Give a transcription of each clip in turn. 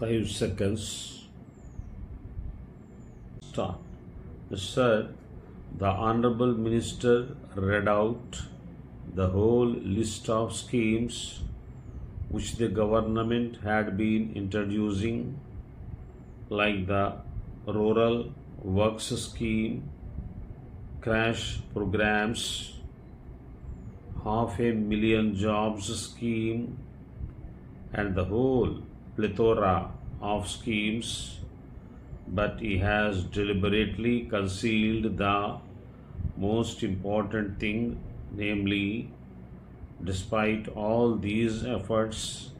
5 seconds. Start. Sir, the Honorable Minister read out the whole list of schemes which the government had been introducing, like the Rural Works Scheme, crash programs, 500,000 jobs scheme, and the whole plethora of schemes, but he has deliberately concealed the most important thing, namely, despite all these efforts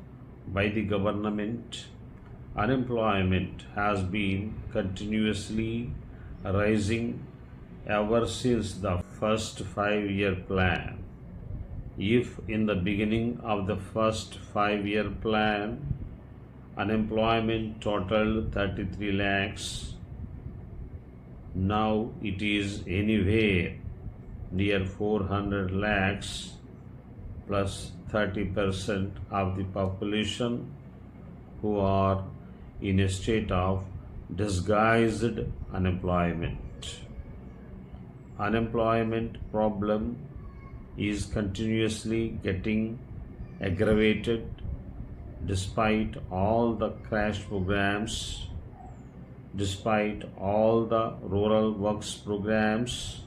by the government, unemployment has been continuously rising ever since the first 5-year plan. If in the beginning of the first 5-year plan, unemployment totaled 33 lakhs, now it is anywhere near 400 lakhs plus 30% of the population who are in a state of disguised unemployment. Unemployment problem is continuously getting aggravated despite all the crash programs, despite all the rural works programs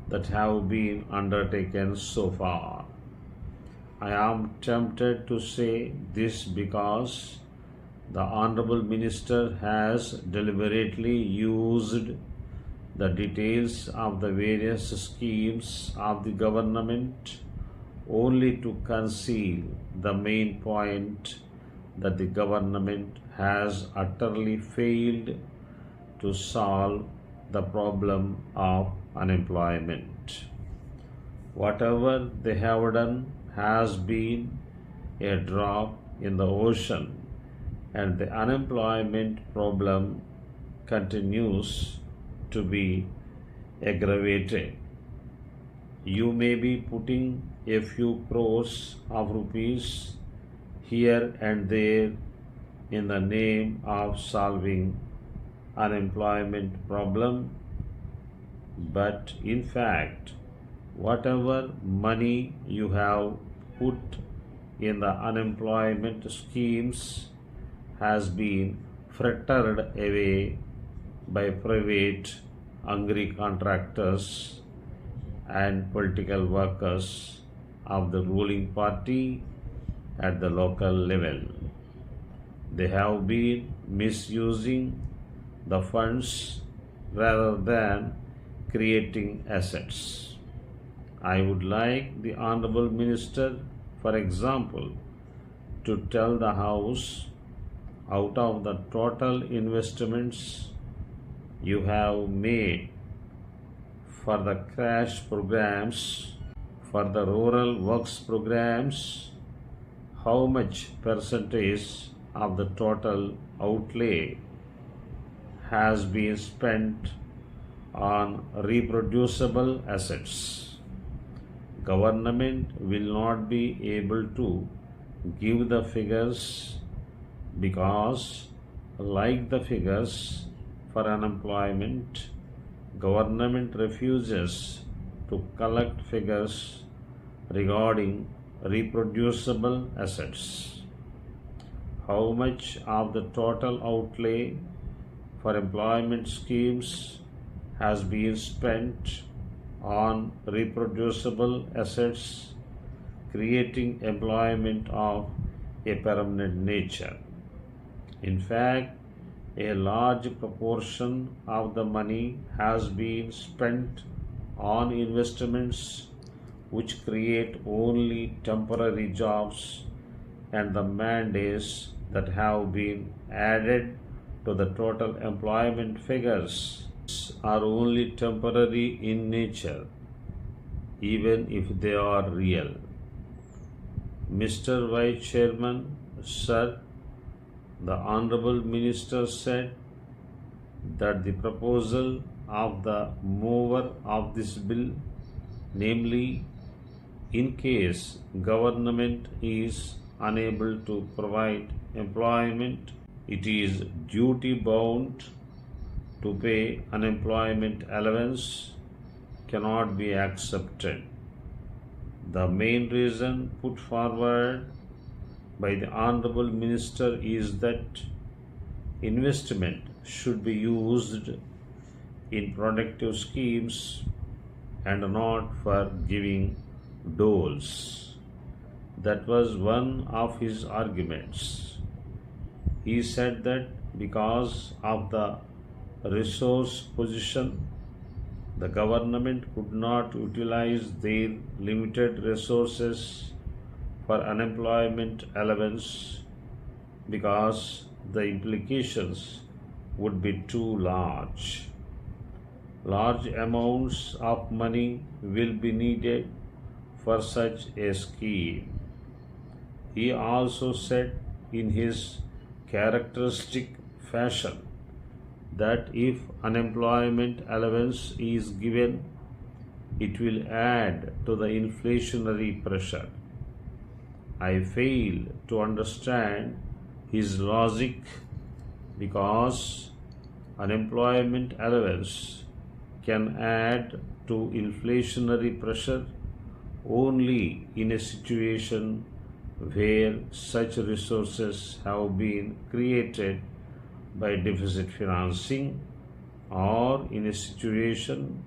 that have been undertaken so far. I am tempted to say this because the Honorable Minister has deliberately used the details of the various schemes of the government only to conceal the main point that the government has utterly failed to solve the problem of unemployment. Whatever they have done has been a drop in the ocean, and the unemployment problem continues to be aggravated. You may be putting a few crores of rupees here and there in the name of solving unemployment problem, but in fact, whatever money you have put in the unemployment schemes has been frittered away by private hungry contractors and political workers of the ruling party at the local level. They have been misusing the funds rather than creating assets. I would like the Honorable Minister, for example, to tell the House, out of the total investments you have made for the crash programs, for the rural works programs, how much percentage of the total outlay has been spent on reproducible assets. Government will not be able to give the figures because, like the figures for unemployment, government refuses to collect figures regarding reproducible assets. How much of the total outlay for employment schemes has been spent on reproducible assets, creating employment of a permanent nature? In fact, a large proportion of the money has been spent on investments which create only temporary jobs, and the mandates that have been added to the total employment figures are only temporary in nature, even if they are real. Mr. Vice Chairman, sir, the Honorable Minister said that the proposal of the mover of this bill, namely, in case government is unable to provide employment, it is duty bound to pay unemployment allowance cannot be accepted. The main reason put forward by the Honorable Minister is that investment should be used in productive schemes and not for giving doles. That was one of his arguments. He said that because of the resource position, the government could not utilize their limited resources for unemployment allowance because the implications would be too large. Large amounts of money will be needed for such a scheme. He also said in his characteristic fashion that if unemployment allowance is given, it will add to the inflationary pressure. I fail to understand his logic because unemployment allowance can add to inflationary pressure only in a situation where such resources have been created by deficit financing, or in a situation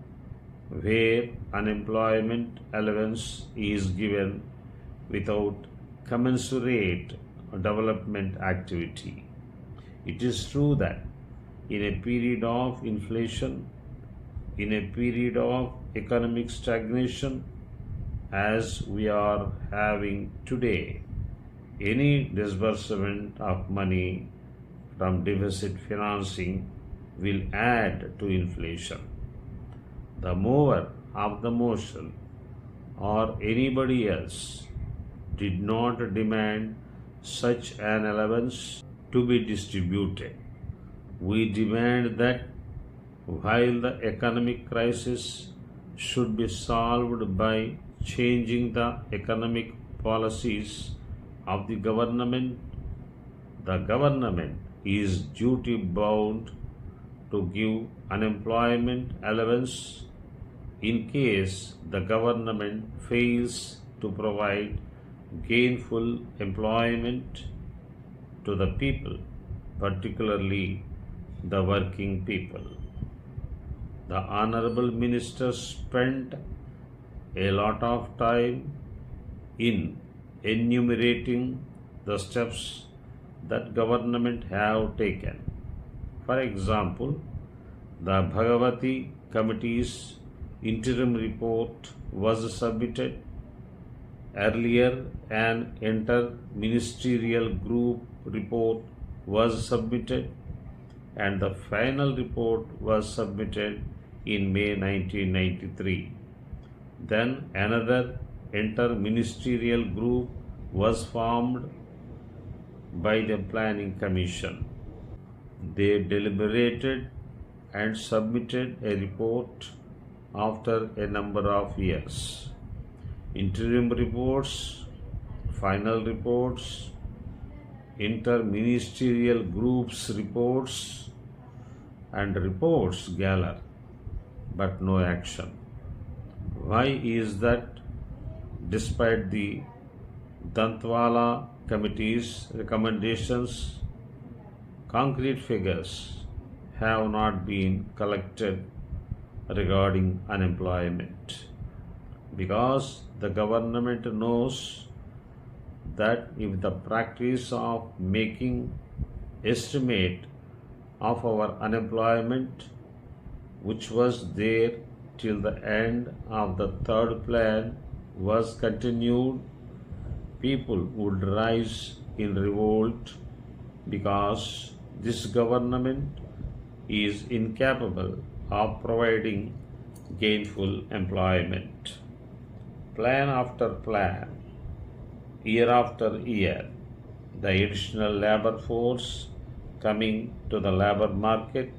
where unemployment allowance is given without commensurate development activity. It is true that in a period of inflation, in a period of economic stagnation, as we are having today, any disbursement of money from deficit financing will add to inflation. The mover of the motion or anybody else did not demand such an allowance to be distributed. We demand that while the economic crisis should be solved by changing the economic policies of the government is duty bound to give unemployment allowance in case the government fails to provide gainful employment to the people, particularly the working people. The Honorable Minister spent a lot of time in enumerating the steps that government have taken. For example, the Bhagavati Committee's interim report was submitted. Earlier, an inter-ministerial group report was submitted, and the final report was submitted in May 1993. Then another inter-ministerial group was formed by the Planning Commission. They deliberated and submitted a report after a number of years. Interim reports, final reports, inter-ministerial groups reports, and reports gather, but no action. Why is that? Despite the Dantwala Committee's recommendations, concrete figures have not been collected regarding unemployment, because the government knows that if the practice of making estimate of our unemployment, which was there till the end of the third plan, was continued, people would rise in revolt because this government is incapable of providing gainful employment. Plan after plan, year after year, the additional labor force coming to the labor market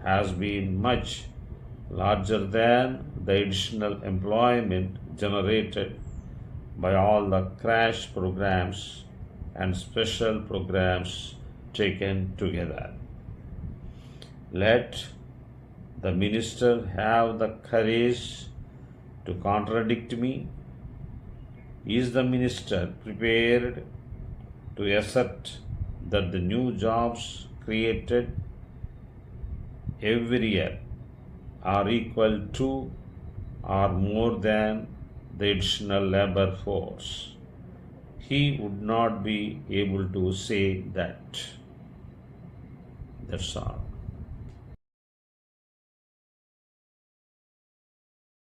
has been much larger than the additional employment generated by all the crash programs and special programs taken together. Let the minister have the courage to contradict me. Is the minister prepared to assert that the new jobs created every year are equal to or more than the additional labor force? He would not be able to say that. That's all.